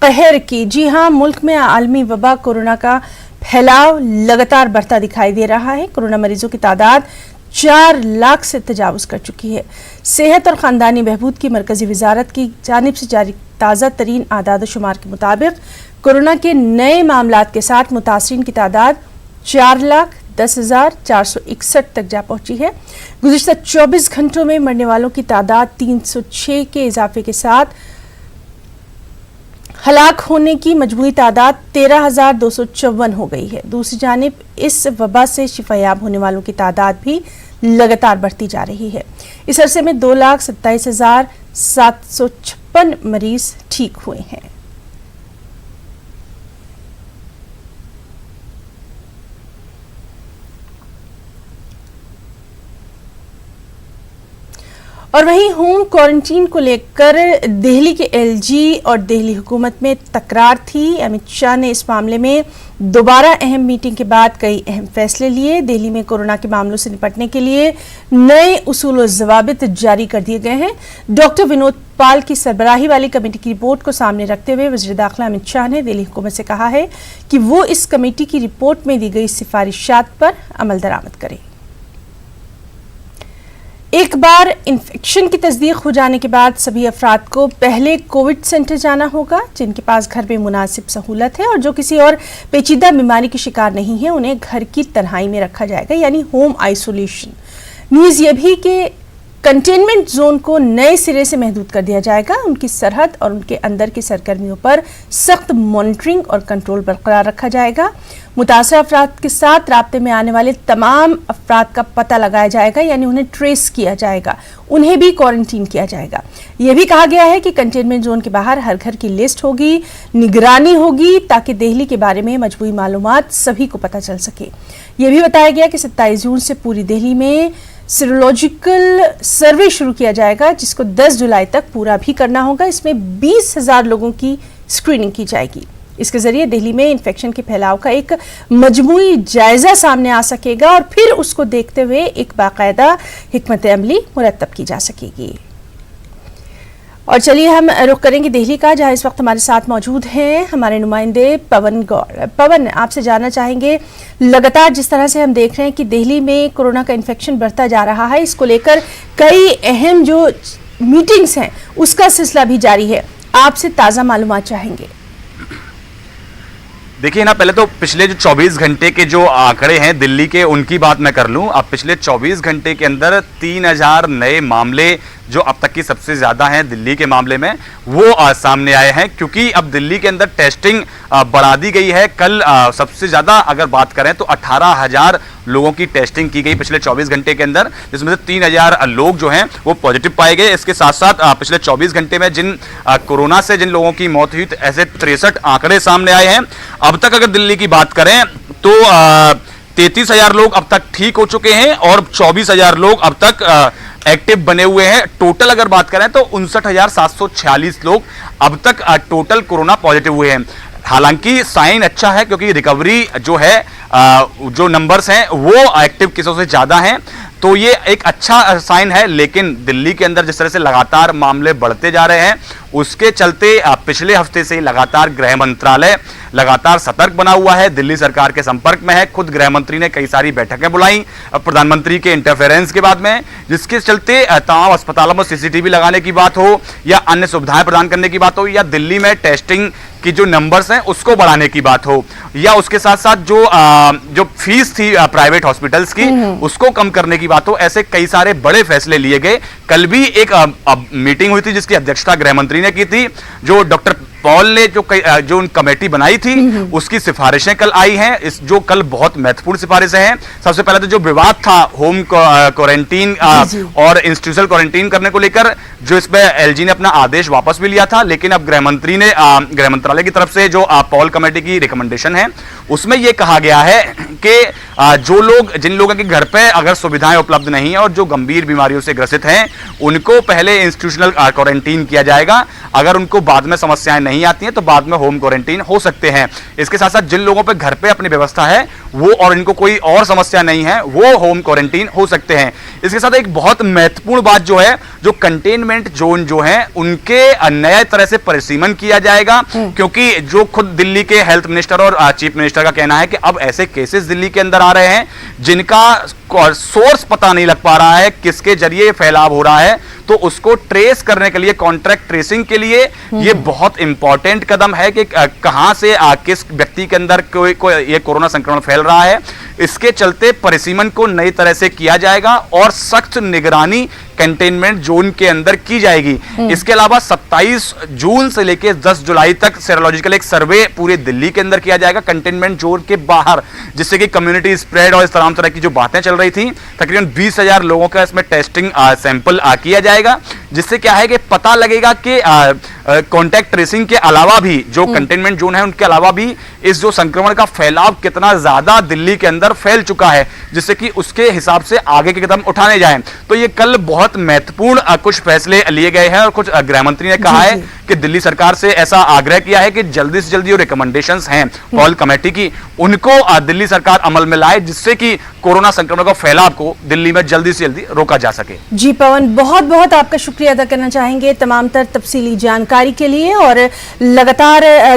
कहर की। जी हां, मुल्क में आलमी वबा कोरोना का फैलाव लगातार बढ़ता दिखाई दे रहा है। कोरोना मरीजों की तादाद 4 लाख से तजावुज कर चुकी है। सेहत और ख़ानदानी बहबूद की मरकजी वजारत की जानिब से जारी ताज़ा तरीन आदाद शुमार के मुताबिक कोरोना के नए मामलात के साथ मुतासरीन की तादाद 4,10,461 तक जा पहुंची है। गुज़िश्ता 24 घंटों में मरने वालों की तादाद 306 के इजाफे के साथ हलाक होने की मजमूई तादाद 13,254 हो गई है। दूसरी जानिब इस वबा से शिफायाब होने वालों की तादाद भी लगातार बढ़ती जा रही है। इस अरसे में 2,27,756 मरीज ठीक हुए हैं। और वहीं होम क्वारंटीन को लेकर दिल्ली के एलजी और दिल्ली हुकूमत में तकरार थी। अमित शाह ने इस मामले में दोबारा अहम मीटिंग के बाद कई अहम फैसले लिए। दिल्ली में कोरोना के मामलों से निपटने के लिए नए उसूल और ज़वाबित जारी कर दिए गए हैं। डॉक्टर विनोद पाल की सरबराही वाली कमेटी की रिपोर्ट को सामने रखते हुए वज़ीर दाखिला अमित शाह ने दिल्ली हुकूमत से कहा है कि वो इस कमेटी की रिपोर्ट में दी गई सिफारिशात पर अमल दरामद करे। एक बार इन्फेक्शन की तस्दीक हो जाने के बाद सभी अफराद को पहले कोविड सेंटर जाना होगा। जिनके पास घर में मुनासिब सहूलत है और जो किसी और पेचीदा बीमारी के शिकार नहीं है, उन्हें घर की तन्हाई में रखा जाएगा, यानी होम आइसोलेशन। न्यूज़ ये भी कि कंटेनमेंट जोन को नए सिरे से महदूद कर दिया जाएगा। उनकी सरहद और उनके अंदर की सरगर्मियों पर सख्त मॉनिटरिंग और कंट्रोल बरकरार रखा जाएगा। मुतासर अफराद के साथ राब्ते में आने वाले तमाम अफराद का पता लगाया जाएगा, यानी उन्हें ट्रेस किया जाएगा, उन्हें भी क्वारंटीन किया जाएगा। यह भी कहा गया है कि कंटेनमेंट जोन के बाहर हर घर की लिस्ट होगी, निगरानी होगी, ताकि दिल्ली के बारे में मजमूई मालूमात सभी को पता चल सके। यह भी बताया गया कि 27 जून से पूरी दिल्ली में सीरोलॉजिकल सर्वे शुरू किया जाएगा, जिसको 10 जुलाई तक पूरा भी करना होगा। इसमें 20,000 लोगों की स्क्रीनिंग की जाएगी। इसके जरिए दिल्ली में इन्फेक्शन के फैलाव का एक मजमूई जायजा सामने आ सकेगा और फिर उसको देखते हुए एक बाकायदा हिकमत अमली मुरतब की जा सकेगी। और चलिए हम रुख करेंगे दिल्ली का, जहां इस वक्त हमारे साथ मौजूद हैं हमारे नुमाइंदे पवन गौर। पवन, आपसे जानना चाहेंगे, लगातार जिस तरह से हम देख रहे हैं कि दिल्ली में कोरोना का इन्फेक्शन बढ़ता जा रहा है, इसको लेकर कई अहम जो मीटिंग्स हैं उसका सिलसिला भी जारी है। आपसे ताज़ा मालूमात चाहेंगे। देखिए ना, पहले तो पिछले जो 24 घंटे के जो आंकड़े हैं दिल्ली के, उनकी बात मैं कर लूं। अब पिछले 24 घंटे के अंदर 3,000 नए मामले, जो अब तक की सबसे ज़्यादा हैं दिल्ली के मामले में, वो सामने आए हैं। क्योंकि अब दिल्ली के अंदर टेस्टिंग बढ़ा दी गई है। कल सबसे ज़्यादा अगर बात करें तो 18,000 लोगों की टेस्टिंग की गई पिछले 24 घंटे के अंदर, जिसमें से 3,000 लोग जो हैं वो पॉजिटिव पाए गए। इसके साथ साथ पिछले 24 घंटे में जिन कोरोना से जिन लोगों की मौत हुई, ऐसे 63 आंकड़े सामने आए हैं। अब तक अगर दिल्ली की बात करें तो 33,000 लोग अब तक ठीक हो चुके हैं और 24,000 लोग अब तक एक्टिव बने हुए हैं। टोटल अगर बात करें तो 59,746 लोग अब तक टोटल कोरोना पॉजिटिव हुए हैं। हालांकि साइन अच्छा है, क्योंकि रिकवरी जो है, जो नंबर्स हैं वो एक्टिव केसों से ज़्यादा हैं, तो ये एक अच्छा साइन है। लेकिन दिल्ली के अंदर जिस तरह से लगातार मामले बढ़ते जा रहे हैं, उसके चलते पिछले हफ्ते से लगातार गृह मंत्रालय लगातार सतर्क बना हुआ है, दिल्ली सरकार के संपर्क में है। खुद गृह मंत्री ने कई सारी बैठकें बुलाई प्रधानमंत्री के इंटरफेरेंस के बाद में, जिसके चलते तमाम अस्पतालों में सीसीटीवी लगाने की बात हो या अन्य सुविधाएं प्रदान करने की बात हो, या दिल्ली में टेस्टिंग की जो नंबर्स हैं उसको बढ़ाने की बात हो, या उसके साथ साथ जो फीस थी प्राइवेट हॉस्पिटल्स की उसको कम करने की बात हो, ऐसे कई सारे बड़े फैसले लिए गए। कल भी एक मीटिंग हुई थी जिसकी अध्यक्षता गृह मंत्री ने की थी। जो डॉक्टर पॉल ने जो कमेटी बनाई थी उसकी सिफारिशें कल आई हैं, जो कल बहुत महत्वपूर्ण सिफारिशें हैं। सबसे पहले तो जो विवाद था होम क्वारंटीन और इंस्टीट्यूशनल क्वारंटीन करने को लेकर, जो इसमें एलजी ने अपना आदेश वापस भी लिया था, लेकिन अब गृह मंत्री ने गृह मंत्रालय की तरफ से जो पॉल कमेटी की रिकमेंडेशन है उसमें यह कहा गया है कि जिन लोगों के घर पे अगर सुविधाएं उपलब्ध नहीं है और जो गंभीर बीमारियों से ग्रसित हैं, उनको पहले इंस्टीट्यूशनल क्वारंटीन किया जाएगा। अगर उनको बाद में समस्याएं नहीं आती हैं तो बाद में होम क्वारंटीन हो सकते हैं। इसके साथ साथ जिन लोगों पे घर पे अपनी व्यवस्था है वो और इनको कोई और समस्या नहीं है, वो होम क्वारंटीन हो सकते हैं। इसके साथ एक बहुत महत्वपूर्ण बात जो है, जो कंटेनमेंट जोन जो है उनके नया तरह से परिसीमन किया जाएगा, क्योंकि जो खुद दिल्ली के हेल्थ मिनिस्टर और चीफ मिनिस्टर का कहना है कि अब ऐसे केसेस दिल्ली के अंदर आ रहे हैं जिनका सोर्स पता नहीं लग पा रहा है, किसके जरिए फैलाव हो रहा है, तो उसको ट्रेस करने के लिए, कॉन्ट्रैक्ट ट्रेसिंग के लिए ये बहुत इंपॉर्टेंट कदम है कि कहां से किस व्यक्ति के अंदर कोई ये कोरोना संक्रमण फैल रहा है। इसके चलते परिसीमन को नई तरह से किया जाएगा और सख्त निगरानी कंटेनमेंट जोन के अंदर की जाएगी। इसके अलावा 27 जून से लेकर 10 जुलाई तक सेरोलॉजिकल एक सर्वे पूरे दिल्ली के अंदर किया जाएगा कंटेनमेंट जोन के बाहर, जिससे कि कम्युनिटी स्प्रेड और इस तमाम तरह की जो बातें चल रही थी, तकरीबन 20,000 लोगों का इसमें टेस्टिंग सैंपल किया जाएगा, जिससे क्या है कि पता लगेगा कि कॉन्टैक्ट ट्रेसिंग के अलावा भी जो कंटेनमेंट जोन है उनके अलावा भी इस जो संक्रमण का फैलाव कितना ज्यादा दिल्ली के अंदर फैल चुका है, जिससे कि उसके हिसाब से आगे के कदम उठाने जाएं। तो ये कल बहुत महत्वपूर्ण कुछ फैसले लिए गए हैं और कुछ गृह मंत्री ने कहा है कि दिल्ली सरकार से ऐसा आग्रह किया है कि जल्दी से जल्दी जो रिकमेंडेशंस हैं पॉल कमेटी की, उनको दिल्ली सरकार अमल में लाए, जिससे कि कोरोना संक्रमण का फैलाव को दिल्ली में जल्दी से जल्दी रोका जा सके। जी पवन, बहुत बहुत आपका शुक्रिया अदा करना चाहेंगे तमाम तर तफसीली जानकारी के लिए, और लगातार